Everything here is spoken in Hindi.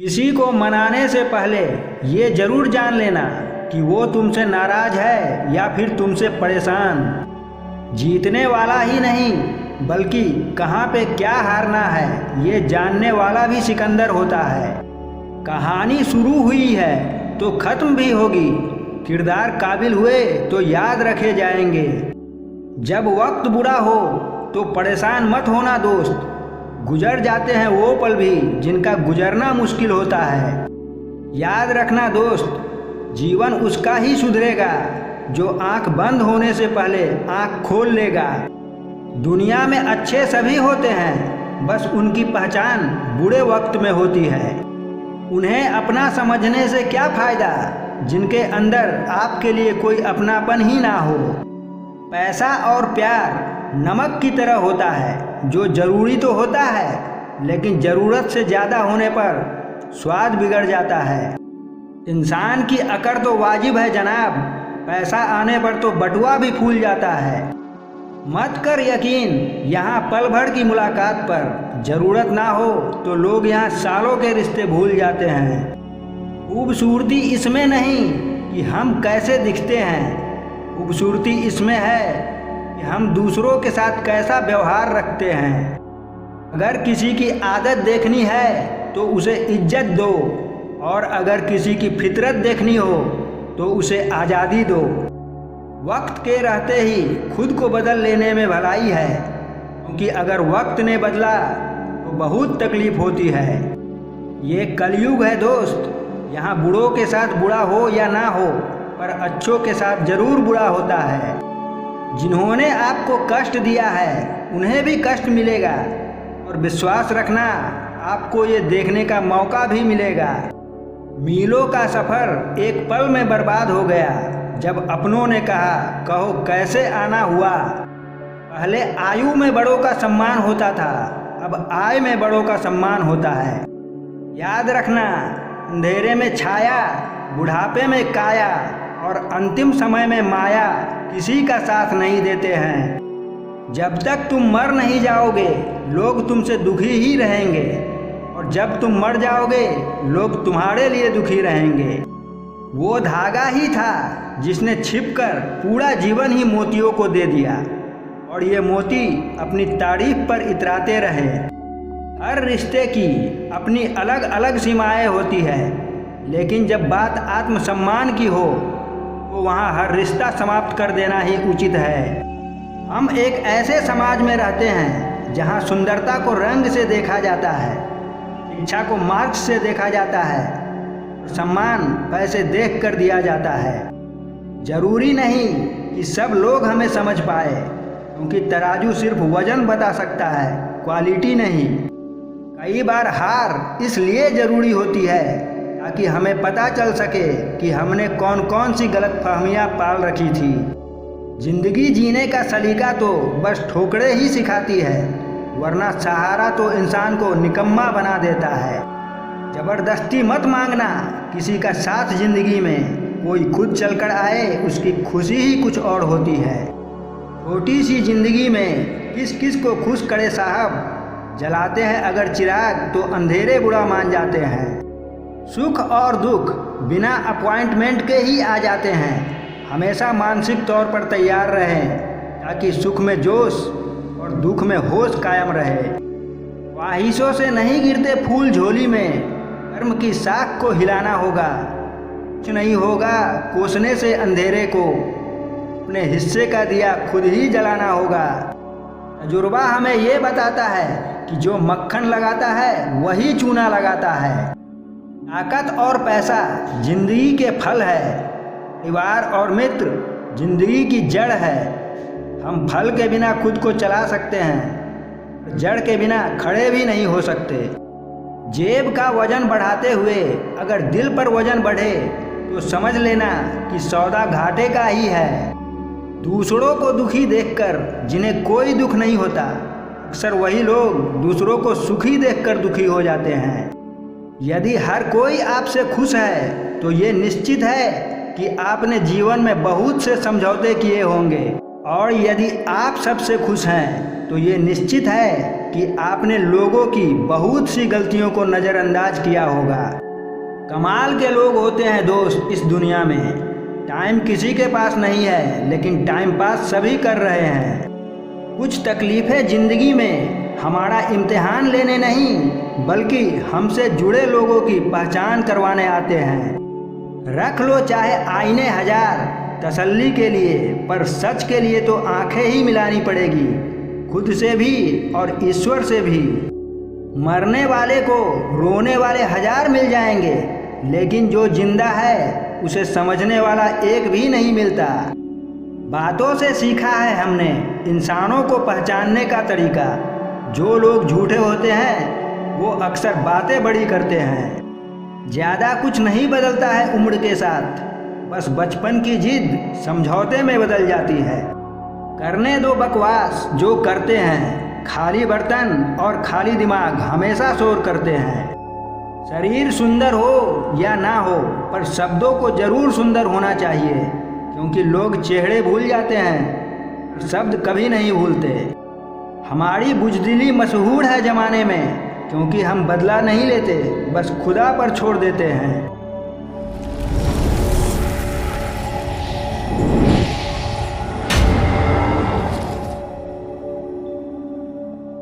किसी को मनाने से पहले ये जरूर जान लेना कि वो तुमसे नाराज है या फिर तुमसे परेशान। जीतने वाला ही नहीं बल्कि कहाँ पे क्या हारना है ये जानने वाला भी सिकंदर होता है। कहानी शुरू हुई है तो ख़त्म भी होगी, किरदार काबिल हुए तो याद रखे जाएंगे। जब वक्त बुरा हो तो परेशान मत होना दोस्त, गुजर जाते हैं वो पल भी जिनका गुजरना मुश्किल होता है। याद रखना दोस्त, जीवन उसका ही सुधरेगा जो आंख बंद होने से पहले आंख खोल लेगा। दुनिया में अच्छे सभी होते हैं, बस उनकी पहचान बुरे वक्त में होती है। उन्हें अपना समझने से क्या फ़ायदा जिनके अंदर आपके लिए कोई अपनापन ही ना हो। पैसा और प्यार नमक की तरह होता है जो ज़रूरी तो होता है लेकिन ज़रूरत से ज़्यादा होने पर स्वाद बिगड़ जाता है। इंसान की अकड़ तो वाजिब है जनाब, पैसा आने पर तो बटुआ भी फूल जाता है। मत कर यकीन यहाँ पल भर की मुलाकात पर, ज़रूरत ना हो तो लोग यहाँ सालों के रिश्ते भूल जाते हैं। खूबसूरती इसमें नहीं कि हम कैसे दिखते हैं, खूबसूरती इसमें है कि हम दूसरों के साथ कैसा व्यवहार रखते हैं। अगर किसी की आदत देखनी है तो उसे इज्जत दो, और अगर किसी की फितरत देखनी हो तो उसे आज़ादी दो। वक्त के रहते ही खुद को बदल लेने में भलाई है, क्योंकि अगर वक्त ने बदला तो बहुत तकलीफ होती है। ये कलयुग है दोस्त, यहाँ बुढ़ों के साथ बुरा हो या ना हो पर अच्छों के साथ ज़रूर बुरा होता है। जिन्होंने आपको कष्ट दिया है उन्हें भी कष्ट मिलेगा, और विश्वास रखना आपको ये देखने का मौका भी मिलेगा। मीलों का सफ़र एक पल में बर्बाद हो गया जब अपनों ने कहा कहो कैसे आना हुआ। पहले आयु में बड़ों का सम्मान होता था, अब आय में बड़ों का सम्मान होता है। याद रखना, अंधेरे में छाया, बुढ़ापे में काया और अंतिम समय में माया किसी का साथ नहीं देते हैं। जब तक तुम मर नहीं जाओगे लोग तुमसे दुखी ही रहेंगे, और जब तुम मर जाओगे लोग तुम्हारे लिए दुखी रहेंगे। वो धागा ही था जिसने छिपकर पूरा जीवन ही मोतियों को दे दिया, और ये मोती अपनी तारीफ पर इतराते रहे। हर रिश्ते की अपनी अलग अलग सीमाएं होती है, लेकिन जब बात आत्मसम्मान की हो तो वहाँ हर रिश्ता समाप्त कर देना ही उचित है। हम एक ऐसे समाज में रहते हैं जहाँ सुंदरता को रंग से देखा जाता है, शिक्षा को मार्क्स से देखा जाता है, और सम्मान पैसे देख कर दिया जाता है। जरूरी नहीं कि सब लोग हमें समझ पाए, क्योंकि तराजू सिर्फ वजन बता सकता है, क्वालिटी नहीं। कई बार हार इसलिए ज़रूरी होती है ताकि हमें पता चल सके कि हमने कौन कौन सी गलतफहमियां पाल रखी थी। जिंदगी जीने का सलीका तो बस ठोकरें ही सिखाती है, वरना सहारा तो इंसान को निकम्मा बना देता है। ज़बरदस्ती मत मांगना किसी का साथ जिंदगी में, कोई खुद चलकर आए उसकी खुशी ही कुछ और होती है। छोटी सी जिंदगी में किस किस को खुश करे साहब, जलाते हैं अगर चिराग तो अंधेरे बुरा मान जाते हैं। सुख और दुख बिना अपॉइंटमेंट के ही आ जाते हैं। हमेशा मानसिक तौर पर तैयार रहें ताकि सुख में जोश और दुख में होश कायम रहे। ख्वाहिशों से नहीं गिरते फूल झोली में, कर्म की साख को हिलाना होगा। कुछ नहीं होगा कोसने से अंधेरे को, अपने हिस्से का दिया खुद ही जलाना होगा। तजुर्बा हमें ये बताता है कि जो मक्खन लगाता है वही चूना लगाता है। ताकत और पैसा जिंदगी के फल है, परिवार और मित्र जिंदगी की जड़ है। हम फल के बिना खुद को चला सकते हैं, जड़ के बिना खड़े भी नहीं हो सकते। जेब का वजन बढ़ाते हुए अगर दिल पर वजन बढ़े तो समझ लेना कि सौदा घाटे का ही है। दूसरों को दुखी देखकर जिन्हें कोई दुख नहीं होता, अक्सर वही लोग दूसरों को सुखी देखकर दुखी हो जाते हैं। यदि हर कोई आपसे खुश है तो ये निश्चित है कि आपने जीवन में बहुत से समझौते किए होंगे, और यदि आप सबसे खुश हैं तो ये निश्चित है कि आपने लोगों की बहुत सी गलतियों को नज़रअंदाज किया होगा। कमाल के लोग होते हैं दोस्त इस दुनिया में। टाइम किसी के पास नहीं है, लेकिन टाइम पास सभी कर रहे हैं। कुछ तकलीफ़ें ज़िंदगी में हमारा इम्तिहान लेने नहीं, बल्कि हमसे जुड़े लोगों की पहचान करवाने आते हैं। रख लो चाहे आईने हजार तसल्ली के लिए, पर सच के लिए तो आंखें ही मिलानी पड़ेगी, खुद से भी और ईश्वर से भी। मरने वाले को रोने वाले हजार मिल जाएंगे, लेकिन जो जिंदा है उसे समझने वाला एक भी नहीं मिलता। बातों से सीखा है हमने इंसानों को पहचानने का तरीका। जो लोग झूठे होते हैं वो अक्सर बातें बड़ी करते हैं। ज़्यादा कुछ नहीं बदलता है उम्र के साथ, बस बचपन की जिद समझौते में बदल जाती है। करने दो बकवास जो करते हैं, खाली बर्तन और खाली दिमाग हमेशा शोर करते हैं। शरीर सुंदर हो या ना हो, पर शब्दों को जरूर सुंदर होना चाहिए, क्योंकि लोग चेहरे भूल जाते हैं, शब्द कभी नहीं भूलते। हमारी बुजदिली मशहूर है ज़माने में, क्योंकि हम बदला नहीं लेते, बस खुदा पर छोड़ देते हैं।